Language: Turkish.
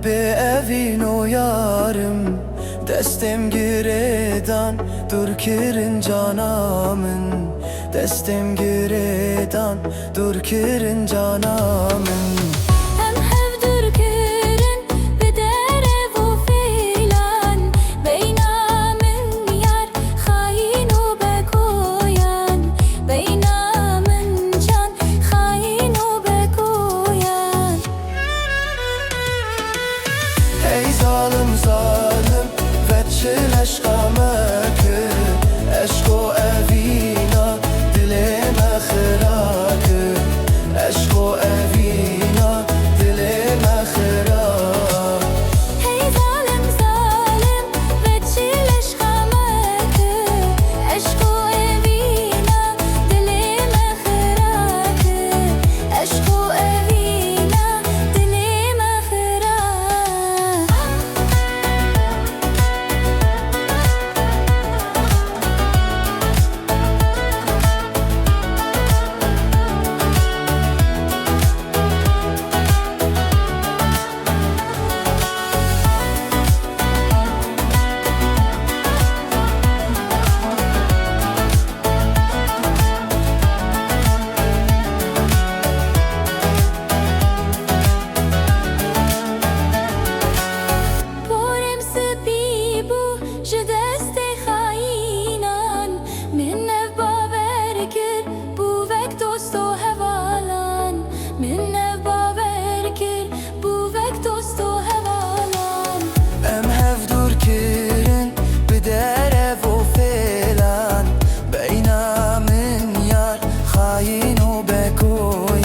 به evin o yarım Destem giredan dur kirin canamın Destem giredan dur kirin canamın Ey zalim zalim veçil eşkamekü Eşko evina dilime xırakü Eşko evina dilime xırak Hey zalim zalim veçil eşkamekü Eşko evina dilime xırakü Eşko evina dilime xırak Hain و بکوی